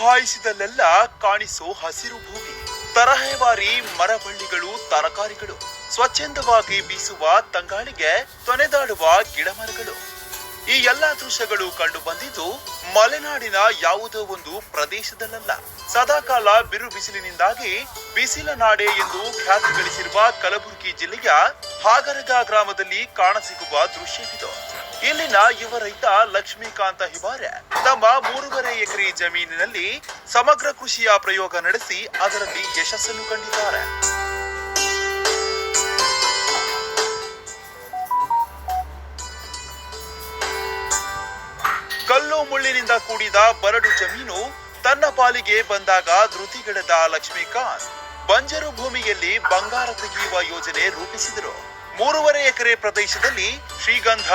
ಹಾಯಿಸಿದಲ್ಲೆಲ್ಲ ಕಾಣಿಸೋ ಹಸಿರು ಭೂಮಿ, ತರಹೇವಾರಿ ಮರಬಳ್ಳಿಗಳು, ತರಕಾರಿಗಳು, ಸ್ವಚ್ಛಂದವಾಗಿ ಬೀಸುವ ತಂಗಾಳಿಗೆ ತೊನೆದಾಡುವ ಗಿಡಮರಗಳು. ಈ ಎಲ್ಲಾ ದೃಶ್ಯಗಳು ಕಂಡು ಬಂದಿದ್ದು ಮಲೆನಾಡಿನ ಯಾವುದೋ ಒಂದು ಪ್ರದೇಶದಲ್ಲ. ಸದಾಕಾಲ ಬಿರು ಬಿಸಿಲಿನಿಂದಾಗಿ ಬಿಸಿಲ ನಾಡೆ ಎಂದು ಖ್ಯಾತಿ ಗಳಿಸಿರುವ ಕಲಬುರಗಿ ಜಿಲ್ಲೆಯ ಹಾಗರಗ ಗ್ರಾಮದಲ್ಲಿ ಕಾಣಸಿಗುವ ದೃಶ್ಯವಿದು. ಇಲ್ಲಿನ ಯುವ ರೈತ ಲಕ್ಷ್ಮೀಕಾಂತ ಹಿಬಾರೆ ತಮ್ಮ 3.5 ಎಕರೆ ಜಮೀನಿನಲ್ಲಿ ಸಮಗ್ರ ಕೃಷಿಯ ಪ್ರಯೋಗ ನಡೆಸಿ ಅದರಲ್ಲಿ ಯಶಸ್ಸನ್ನು ಕಂಡಿದ್ದಾರೆ. ಕಲ್ಲು ಮುಳ್ಳಿನಿಂದ ಕೂಡಿದ ಬರಡು ಜಮೀನು ತನ್ನ ಪಾಲಿಗೆ ಬಂದಾಗ ಧೃತಿಗೆಡದ ಲಕ್ಷ್ಮೀಕಾಂತ್ ಬಂಜರು ಭೂಮಿಯಲ್ಲಿ ಬಂಗಾರ ತೆಗೆಯುವ ಯೋಜನೆ ರೂಪಿಸಿದರು. 3.5 ಎಕರೆ ಪ್ರದೇಶದಲ್ಲಿ ಶ್ರೀಗಂಧ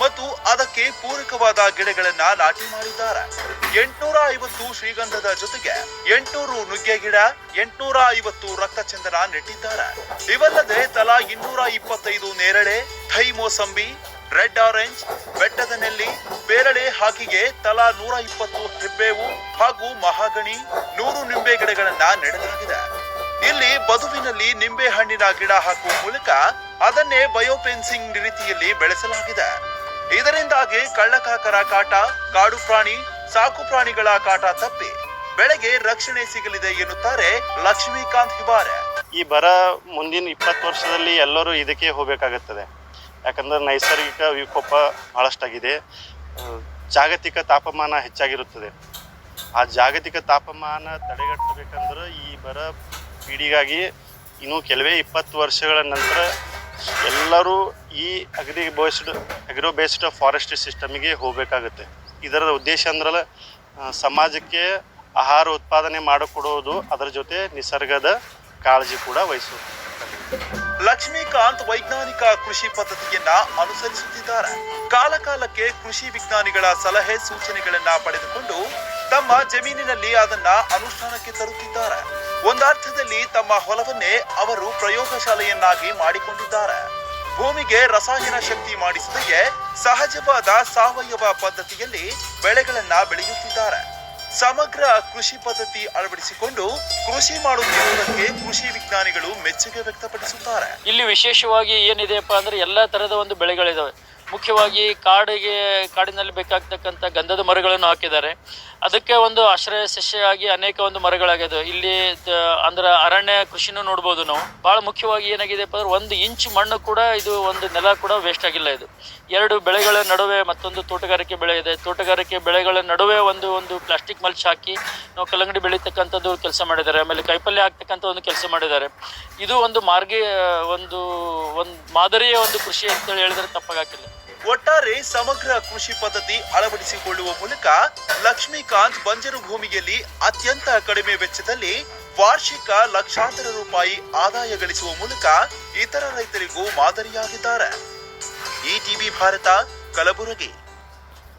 ಮತ್ತು ಅದಕ್ಕೆ ಪೂರಕವಾದ ಗಿಡಗಳನ್ನ ನಾಟಿ ಮಾಡಿದ್ದಾರೆ. 850 ಶ್ರೀಗಂಧದ ಜೊತೆಗೆ 800 ನುಗ್ಗೆ ಗಿಡ, 850 ರಕ್ತಚಂದನ ನೆಟ್ಟಿದ್ದಾರೆ. ಇವಲ್ಲದೆ ತಲಾ 225 ನೇರಳೆ, ಥೈ ಮೋಸಂಬಿ, ರೆಡ್ ಆರೆಂಜ್, ಬೆಟ್ಟದ ನೆಲ್ಲಿ, ಪೇರಳೆ ಹಾಗೆಯೇ ತಲಾ 120 ಹೆಬ್ಬೇವು ಹಾಗೂ ಮಹಾಗಣಿ, 100 ನಿಂಬೆ ಗಿಡಗಳನ್ನ ನೆಡಲಾಗಿದೆ. ಇಲ್ಲಿ ಬದುವಿನಲ್ಲಿ ನಿಂಬೆ ಹಣ್ಣಿನ ಗಿಡ ಹಾಕುವ ಮೂಲಕ ಅದನ್ನೇ ಬಯೋಫೆನ್ಸಿಂಗ್ ರೀತಿಯಲ್ಲಿ ಬೆಳೆಸಲಾಗಿದೆ. ಇದರಿಂದಾಗಿ ಕಳ್ಳಕಾಕರ ಕಾಟ, ಕಾಡು ಪ್ರಾಣಿ, ಸಾಕು ಪ್ರಾಣಿಗಳ ಕಾಟ ತಪ್ಪಿ ಬೆಳೆಗೆ ರಕ್ಷಣೆ ಸಿಗಲಿದೆ ಎನ್ನುತ್ತಾರೆ ಲಕ್ಷ್ಮೀಕಾಂತ್ ಹಿಬಾರೆ. ಈ ಬರ ಮುಂದಿನ 20 ವರ್ಷದಲ್ಲಿ ಎಲ್ಲರೂ ಇದಕ್ಕೆ ಹೋಗಬೇಕಾಗುತ್ತದೆ. ಯಾಕಂದ್ರೆ ನೈಸರ್ಗಿಕ ವಿಕೋಪ ಬಹಳಷ್ಟಾಗಿದೆ. ಜಾಗತಿಕ ತಾಪಮಾನ ಹೆಚ್ಚಾಗಿರುತ್ತದೆ. ಆ ಜಾಗತಿಕ ತಾಪಮಾನ ತಡೆಗಟ್ಟಬೇಕಂದ್ರೆ ಈ ಬರ ಪೀಳಿಗಾಗಿ ಇನ್ನು ಕೆಲವೇ 20 ವರ್ಷಗಳ ನಂತರ ಎಲ್ಲರೂ ಈ ಅಗ್ರೋ ಬೇಸ್ಡ್ ಫಾರೆಸ್ಟ್ ಸಿಸ್ಟಮಿಗೆ ಹೋಗಬೇಕಾಗುತ್ತೆ. ಇದರ ಉದ್ದೇಶ ಅಂದ್ರೆ ಸಮಾಜಕ್ಕೆ ಆಹಾರ ಉತ್ಪಾದನೆ ಮಾಡಿಕೊಡೋದು, ಅದರ ಜೊತೆ ನಿಸರ್ಗದ ಕಾಳಜಿ ಕೂಡ ವಹಿಸೋದು. ಲಕ್ಷ್ಮೀಕಾಂತ್ ವೈಜ್ಞಾನಿಕ ಕೃಷಿ ಪದ್ಧತಿಯನ್ನ ಅನುಸರಿಸುತ್ತಿದ್ದಾರೆ. ಕಾಲಕಾಲಕ್ಕೆ ಕೃಷಿ ವಿಜ್ಞಾನಿಗಳ ಸಲಹೆ ಸೂಚನೆಗಳನ್ನ ಪಡೆದುಕೊಂಡು ತಮ್ಮ ಜಮೀನಿನಲ್ಲಿ ಅದನ್ನ ಅನುಷ್ಠಾನಕ್ಕೆ ತರುತ್ತಿದ್ದಾರೆ. ಒಂದರ್ಥದಲ್ಲಿ ತಮ್ಮ ಹೊಲವನ್ನೇ ಅವರು ಪ್ರಯೋಗಶಾಲೆಯನ್ನಾಗಿ ಮಾಡಿಕೊಂಡಿದ್ದಾರೆ. ಭೂಮಿಗೆ ರಸಾಯನ ಶಕ್ತಿ ಮಾಡಿಸದೆಯೇ ಸಹಜವಾದ ಸಾವಯವ ಪದ್ಧತಿಯಲ್ಲಿ ಬೆಳೆಗಳನ್ನ ಬೆಳೆಯುತ್ತಿದ್ದಾರೆ. ಸಮಗ್ರ ಕೃಷಿ ಪದ್ಧತಿ ಅಳವಡಿಸಿಕೊಂಡು ಕೃಷಿ ಮಾಡುತ್ತಿರುವುದಕ್ಕೆ ಕೃಷಿ ವಿಜ್ಞಾನಿಗಳು ಮೆಚ್ಚುಗೆ ವ್ಯಕ್ತಪಡಿಸುತ್ತಾರೆ. ಇಲ್ಲಿ ವಿಶೇಷವಾಗಿ ಏನಿದೆಯಪ್ಪ ಅಂದ್ರೆ ಎಲ್ಲಾ ತರದ ಒಂದು ಬೆಳೆಗಳಿದಾವೆ. ಮುಖ್ಯವಾಗಿ ಕಾಡಿನಲ್ಲಿ ಬೇಕಾಗ್ತಕ್ಕಂಥ ಗಂಧದ ಮರಗಳನ್ನು ಹಾಕಿದ್ದಾರೆ. ಅದಕ್ಕೆ ಒಂದು ಆಶ್ರಯ ಸಸ್ಯವಾಗಿ ಅನೇಕ ಒಂದು ಮರಗಳಾಗಿದೆ. ಇಲ್ಲಿ ಅಂದ್ರೆ ಅರಣ್ಯ ಕೃಷಿನೂ ನೋಡ್ಬೋದು ನಾವು. ಬಹಳ ಮುಖ್ಯವಾಗಿ ಏನಾಗಿದೆಪ್ಪ ಅಂದ್ರೆ 1 ಇಂಚ್ ಮಣ್ಣು ಕೂಡ ಇದು ಒಂದು ನೆಲ ಕೂಡ ವೇಸ್ಟ್ ಆಗಿಲ್ಲ. ಇದು 2 ಬೆಳೆಗಳ ನಡುವೆ ಮತ್ತೊಂದು ತೋಟಗಾರಿಕೆ ಬೆಳೆ ಇದೆ. ತೋಟಗಾರಿಕೆ ಬೆಳೆಗಳ ನಡುವೆ ಒಂದು ಪ್ಲಾಸ್ಟಿಕ್ ಮಲ್ಚ್ ಹಾಕಿ ನಾವು ಕಲ್ಲಂಗಡಿ ಬೆಳೀತಕ್ಕಂಥದ್ದು ಕೆಲಸ ಮಾಡಿದ್ದಾರೆ. ಆಮೇಲೆ ಕೈಪಲ್ಯ ಹಾಕ್ತಕ್ಕಂಥ ಒಂದು ಕೆಲಸ ಮಾಡಿದ್ದಾರೆ. ಇದು ಒಂದು ಒಂದು ಮಾದರಿಯ ಒಂದು ಕೃಷಿ ಅಂತೇಳಿ ಹೇಳಿದ್ರೆ ತಪ್ಪಾಗಿಲ್ಲ. ಒಟ್ಟಾರೆ ಸಮಗ್ರ ಕೃಷಿ ಪದ್ಧತಿ ಅಳವಡಿಸಿಕೊಳ್ಳುವ ಮೂಲಕ ಲಕ್ಷ್ಮೀಕಾಂತ್ ಬಂಜರು ಭೂಮಿಯಲ್ಲಿ ಅತ್ಯಂತ ಕಡಿಮೆ ವೆಚ್ಚದಲ್ಲಿ ವಾರ್ಷಿಕ ಲಕ್ಷಾಂತರ ರೂಪಾಯಿ ಆದಾಯ ಗಳಿಸುವ ಮೂಲಕ ಇತರ ರೈತರಿಗೂ ಮಾದರಿಯಾಗಿದ್ದಾರೆ. ETV ಭಾರತ, ಕಲಬುರಗಿ.